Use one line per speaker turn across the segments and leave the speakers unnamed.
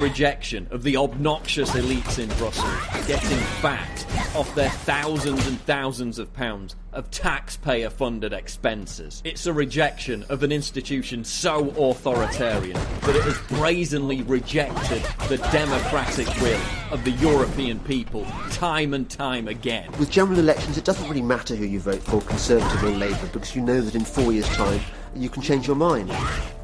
rejection of the obnoxious elites in Brussels getting fat off their thousands and thousands of pounds of taxpayer-funded expenses. It's a rejection of an institution so authoritarian that it has brazenly rejected the democratic will of the European people time and time again.
With general elections, it doesn't really matter who you vote for, Conservative or Labour, because you know that in 4 years' time you can change your mind.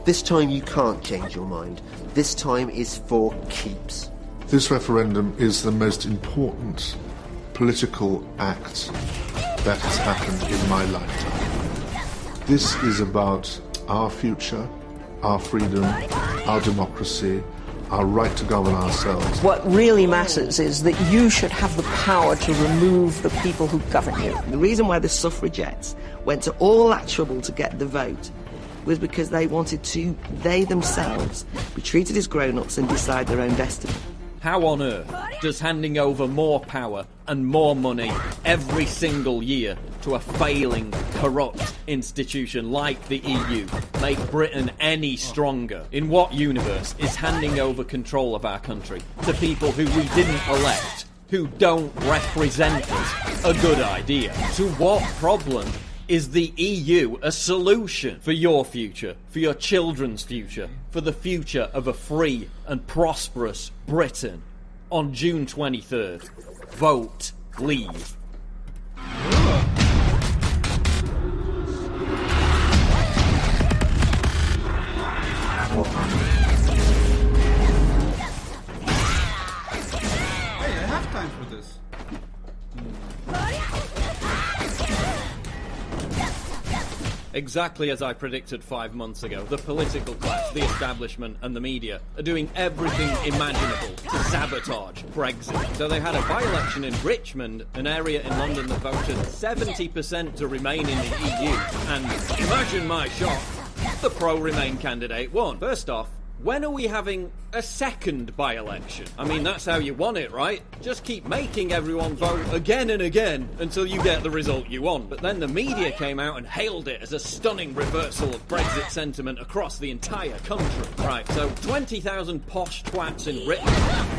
This time you can't change your mind. This time is for keeps.
This referendum is the most important political act that has happened in my lifetime. This is about our future, our freedom, our democracy, our right to govern ourselves.
What really matters is that you should have the power to remove the people who govern you.
The reason why the suffragettes went to all that trouble to get the vote was because they wanted to, they themselves, be treated as grown-ups and decide their own destiny.
How on earth does handing over more power and more money every single year to a failing, corrupt institution like the EU make Britain any stronger? In what universe is handing over control of our country to people who we didn't elect, who don't represent us, a good idea? To what problem is the EU a solution for your future, for your children's future, for the future of a free and prosperous Britain? On June 23rd, vote Leave.
Hey, I have time for this.
Exactly as I predicted 5 months ago, the political class, the establishment and the media are doing everything imaginable to sabotage Brexit. So they had a by-election in Richmond, an area in London that voted 70% to remain in the EU. And imagine my shock, the pro-Remain candidate won. First off, when are we having a second by-election? I mean, that's how you want it, right? Just keep making everyone vote again and again until you get the result you want. But then the media came out and hailed it as a stunning reversal of Brexit sentiment across the entire country. Right, so 20,000 posh twats in Britain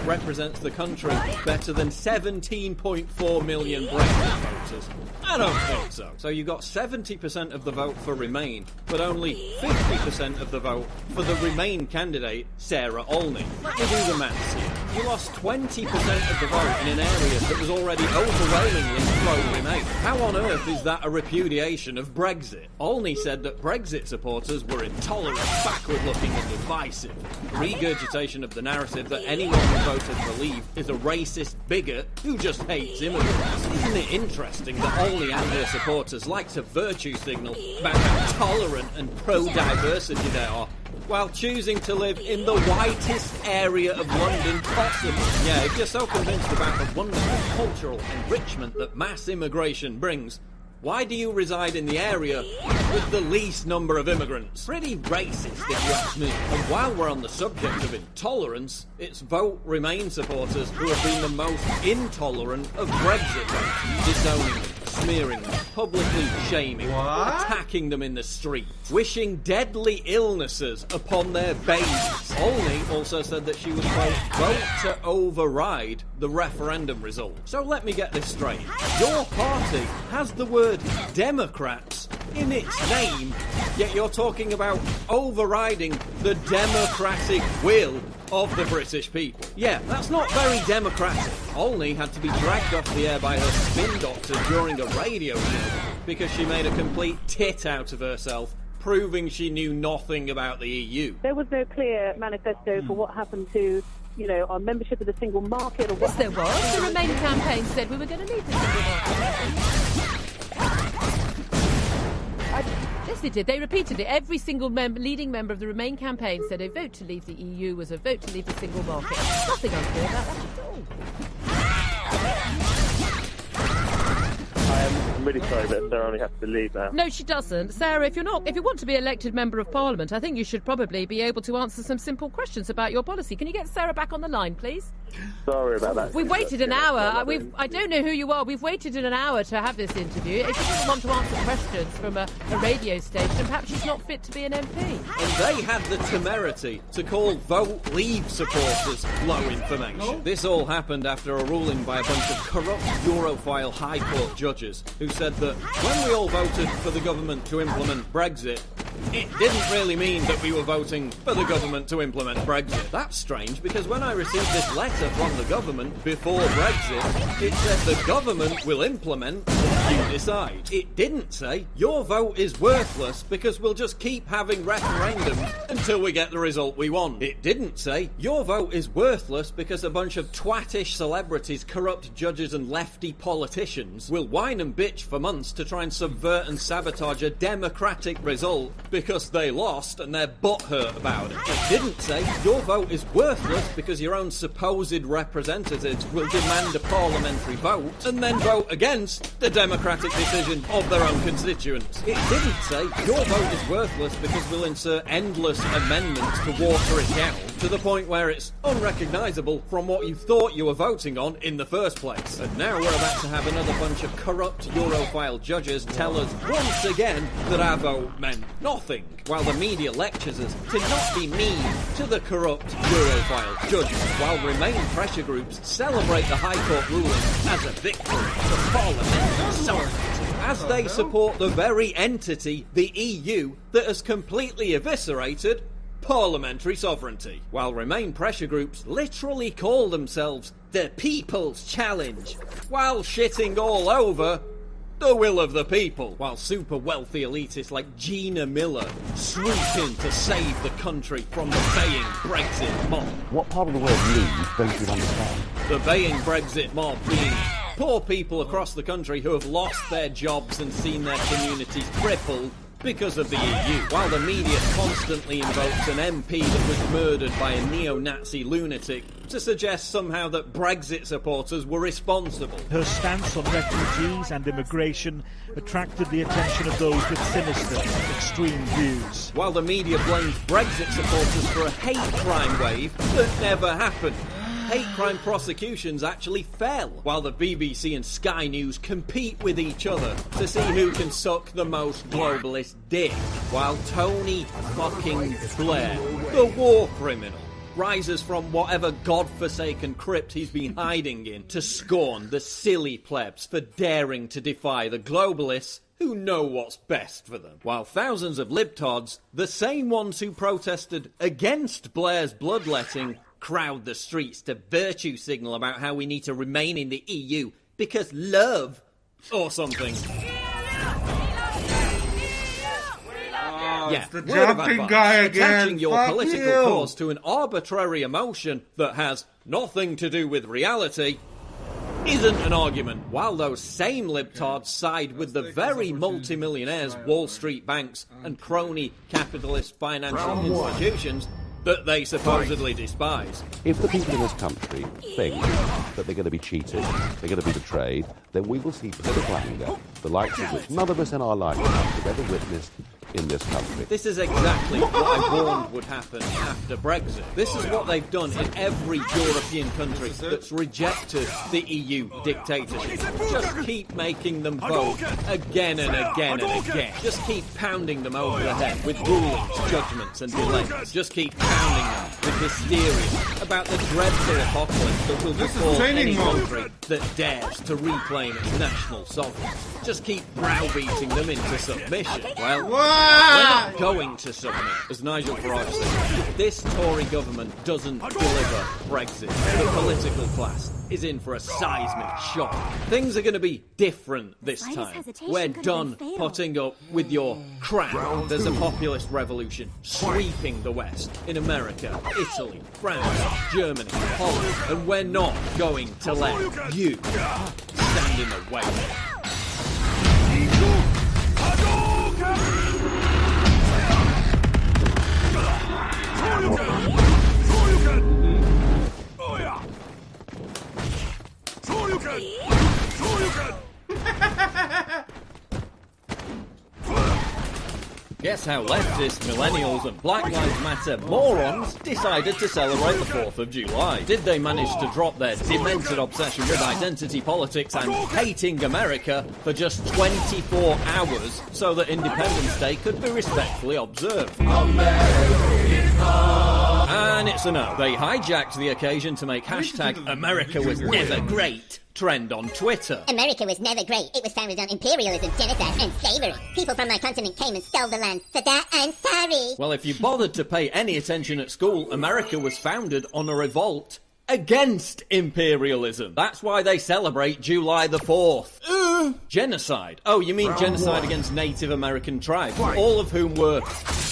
represents the country better than 17.4 million Brexit voters. I don't think so. So you got 70% of the vote for Remain, but only 50% of the vote for the Remain candidate, Sarah Olney. Let me do the maths here. You lost 20% of the vote in an area that was already overwhelmingly pro-Remain. How on earth is that a repudiation of Brexit? Olney said that Brexit supporters were intolerant, backward-looking and divisive. Regurgitation of the narrative that anyone who voted for Leave is a racist bigot who just hates immigrants. Isn't it interesting that Olney and her supporters like to virtue signal about how tolerant and pro-diversity they are, while choosing to live in the whitest area of London possible? Yeah, if you're so convinced about the wonderful cultural enrichment that mass immigration brings, why do you reside in the area with the least number of immigrants? Pretty racist, if you ask me. And while we're on the subject of intolerance, it's Vote Remain supporters who have been the most intolerant of Brexit voters, disowning them, smearing them, publicly shaming them, attacking them in the street, wishing deadly illnesses upon their babies. Olney also said that she would, quote, vote to override the referendum result. So let me get this straight. Your party has the word Democrats in its name, yet you're talking about overriding the democratic will of the British people. Yeah, that's not very democratic. Olney had to be dragged off the air by her spin doctor during a radio show because she made a complete tit out of herself, proving she knew nothing about the EU.
There was no clear manifesto for what happened to, you know, our membership of the single market or what.
Yes, there was. The Remain campaign said we were going to leave the single market. Yes, they did. They repeated it. Every single leading member of the Remain campaign said a vote to leave the EU was a vote to leave the single market. Nothing unclear about that at all.
I'm really sorry, but Sarah only has to leave now.
No, she doesn't. Sarah, if you want to be elected Member of Parliament, I think you should probably be able to answer some simple questions about your policy. Can you get Sarah back on the line, please?
Sorry about that.
We waited an hour. I don't know who you are. We've waited an hour to have this interview. If you didn't want to answer questions from a radio station, perhaps she's not fit to be an MP.
And they had the temerity to call Vote Leave supporters low information.
No.
This all happened after a ruling by a bunch of corrupt Europhile High Court judges who said that when we all voted for the government to implement Brexit, it didn't really mean that we were voting for the government to implement Brexit. That's strange, because when I received this letter from the government before Brexit, it said the government will implement what you decide. It didn't say your vote is worthless because we'll just keep having referendums until we get the result we want. It didn't say your vote is worthless because a bunch of twattish celebrities, corrupt judges and lefty politicians will whine and bitch for months to try and subvert and sabotage a democratic result because they lost and they're butthurt about it. It didn't say your vote is worthless because your own supposed representatives will demand a parliamentary vote and then vote against the democratic decision of their own constituents. It didn't say your vote is worthless because we'll insert endless amendments to water it down to the point where it's unrecognisable from what you thought you were voting on in the first place. And now we're about to have another bunch of corrupt Europhile judges tell us once again that our vote meant nothing, while the media lectures us to not be mean to the corrupt Europhile judges, while Remain pressure groups celebrate the High Court ruling as a victory for parliamentary sovereignty, as they support the very entity, the EU, that has completely eviscerated parliamentary sovereignty, while Remain pressure groups literally call themselves the People's Challenge, while shitting all over the will of the people, while super wealthy elitists like Gina Miller swoop in to save the country from the baying Brexit mob.
What part of the word leave don't you understand?
The baying Brexit mob being poor people across the country who have lost their jobs and seen their communities crippled because of the EU, while the media constantly invokes an MP that was murdered by a neo-Nazi lunatic to suggest somehow that Brexit supporters were responsible.
Her stance on refugees and immigration attracted the attention of those with sinister, extreme views.
While the media blames Brexit supporters for a hate crime wave that never happened. Hate crime prosecutions actually fell, while the BBC and Sky News compete with each other to see who can suck the most globalist dick, while Tony fucking Blair, the war criminal, rises from whatever godforsaken crypt he's been hiding in to scorn the silly plebs for daring to defy the globalists who know what's best for them, while thousands of libtards, the same ones who protested against Blair's bloodletting, crowd the streets to virtue signal about how we need to remain in the EU because love or something. Yeah,
the
word of
jumping
advice,
guy again.
attaching your
Fuck
political
you.
cause to an arbitrary emotion that has nothing to do with reality isn't an argument, while those same libtards side with the very multimillionaires, Wall Street banks and crony capitalist financial institutions that they supposedly despise.
If the people in this country think that they're going to be cheated, they're going to be betrayed, then we will see political anger, the likes of which none of us in our lifetime have ever witnessed in this country.
This is exactly what I warned would happen after Brexit. This is what they've done in every European country that's rejected the EU dictatorship. Just keep making them vote again and again and again. Just keep pounding them over the head with rulings, judgments and delays. Just keep pounding them with hysteria about the dreadful apocalypse that will befall any country that dares to reclaim its national sovereignty. Just keep browbeating them into submission. Well, we're not going to submit, as Nigel Farage said. If this Tory government doesn't deliver Brexit, the political class is in for a seismic shock. Things are going to be different this time. We're done putting up with your crap. There's a populist revolution sweeping the West in America, Italy, France, Germany, Holland, and we're not going to let you stand in the way. Guess how leftists, millennials and Black Lives Matter morons decided to celebrate the 4th of July. Did they manage to drop their demented obsession with identity politics and hating America for just 24 hours so that Independence Day could be respectfully observed? And it's a no. They hijacked the occasion to make hashtag America was never great trend on Twitter.
America was never great. It was founded on imperialism, genocide and slavery. People from my continent came and stole the land. For that, I'm sorry.
Well, if you bothered to pay any attention at school, America was founded on a revolt against imperialism. That's why they celebrate July the 4th. Genocide. Oh, you mean genocide against Native American tribes, all of whom were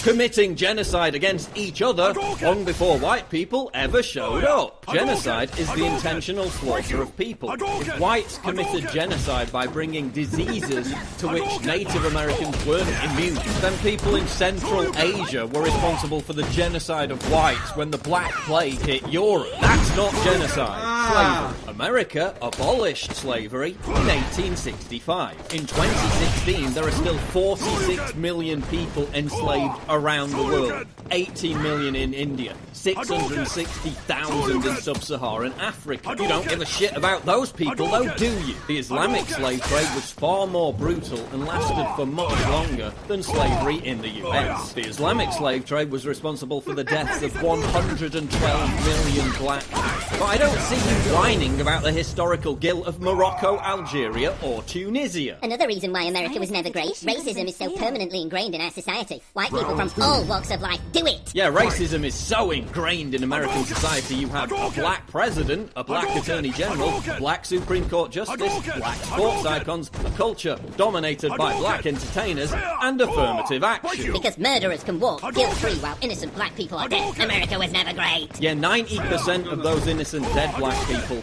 committing genocide against each other long before white people ever showed up. Genocide is the intentional slaughter of people. If whites committed genocide by bringing diseases to which Native Americans weren't immune, then people in Central Asia were responsible for the genocide of whites when the Black Plague hit Europe. That's not genocide. Slavery. America abolished slavery in 1865. In 2016, there are still 46 million people enslaved around the world. 18 million in India, 660,000 in sub-Saharan Africa. You don't give a shit about those people, though, do you? The Islamic slave trade was far more brutal and lasted for much longer than slavery in the US. The Islamic slave trade was responsible for the deaths of 112 million black people. But I don't see you whining about the historical guilt of Morocco, Algeria, or Tunisia.
Another reason why America was never great, racism is so permanently ingrained in our society. White people from all walks of life do it.
Yeah, racism is so ingrained in American society. You have a black president, a black attorney general, a black Supreme Court justice, black sports icons, a culture dominated by black entertainers, and affirmative action.
Because murderers can walk guilt-free while innocent black people are dead. America was never great.
Yeah, 90% of those innocent dead black people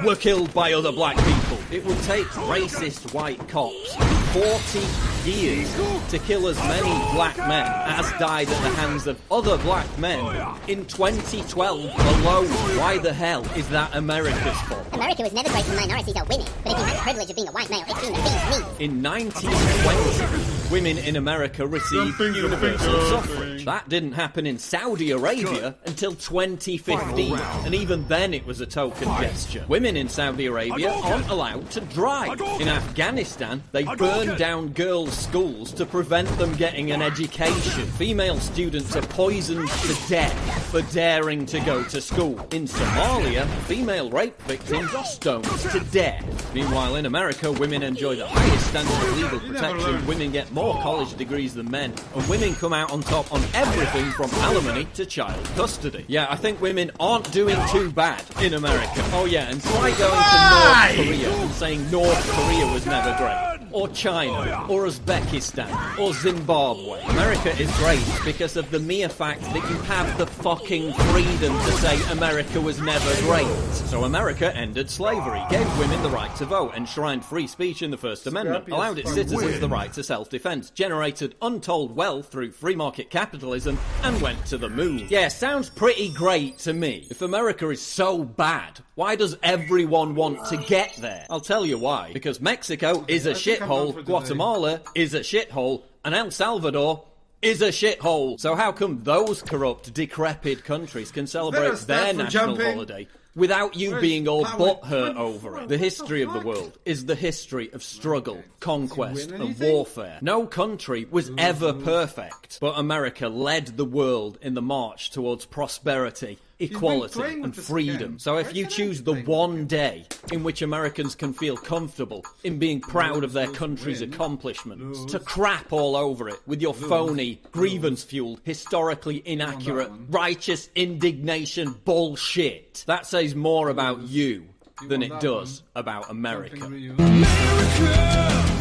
were killed by other black people. It would take racist white cops 40 years to kill as many black men as died at the hands of other black men in 2012 alone. Why the hell is that America's fault?
America was never great for minorities or women, but if you had the privilege of being a white male, it seemed to be me.
In 1920, women in America received universal suffrage. That didn't happen in Saudi Arabia until 2015, and even then it was a token gesture. Women in Saudi Arabia aren't allowed to drive. In Afghanistan, they burn down girls' schools to prevent them getting an education. Female students are poisoned to death for daring to go to school. In Somalia, female rape victims are stoned to death. Meanwhile, in America, women enjoy the highest standard of legal protection, women get more college degrees than men, and women come out on top on everything from alimony to child custody. Yeah, I think women aren't doing too bad in America. Oh yeah, and try going to North Korea and saying North Korea was never great. Or China, or Uzbekistan, or Zimbabwe. America is great because of the mere fact that you have the fucking freedom to say America was never great. So America ended slavery, gave women the right to vote, enshrined free speech in the First Amendment, allowed its citizens the right to self-defense, generated untold wealth through free market capitalism, and went to the moon. Yeah, sounds pretty great to me. If America is so bad, why does everyone want to get there? I'll tell you why. Because Mexico is a shithole, Guatemala is a shithole, and El Salvador is a shithole. So how come those corrupt, decrepit countries can celebrate their national holiday without you being all butthurt over it? The history of the world is the history of struggle, conquest, and warfare. No country was ever perfect, but America led the world in the march towards prosperity, equality and freedom. So if you choose the one day in which Americans can feel comfortable in being proud of their country's accomplishments, to crap all over it with your phony, grievance-fueled, historically inaccurate, righteous indignation bullshit, that says more about you than it does about America. America!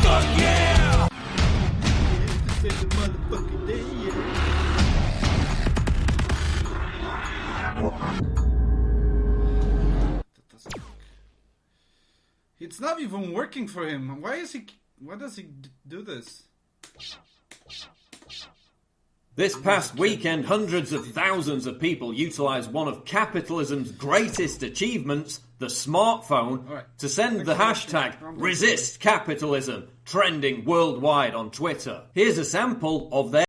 Fuck yeah!
It's not even working for him. Why does he do this?
This past weekend, hundreds of thousands of people utilised one of capitalism's greatest achievements, the smartphone, to send the hashtag #ResistCapitalism trending worldwide on Twitter. Here's a sample of their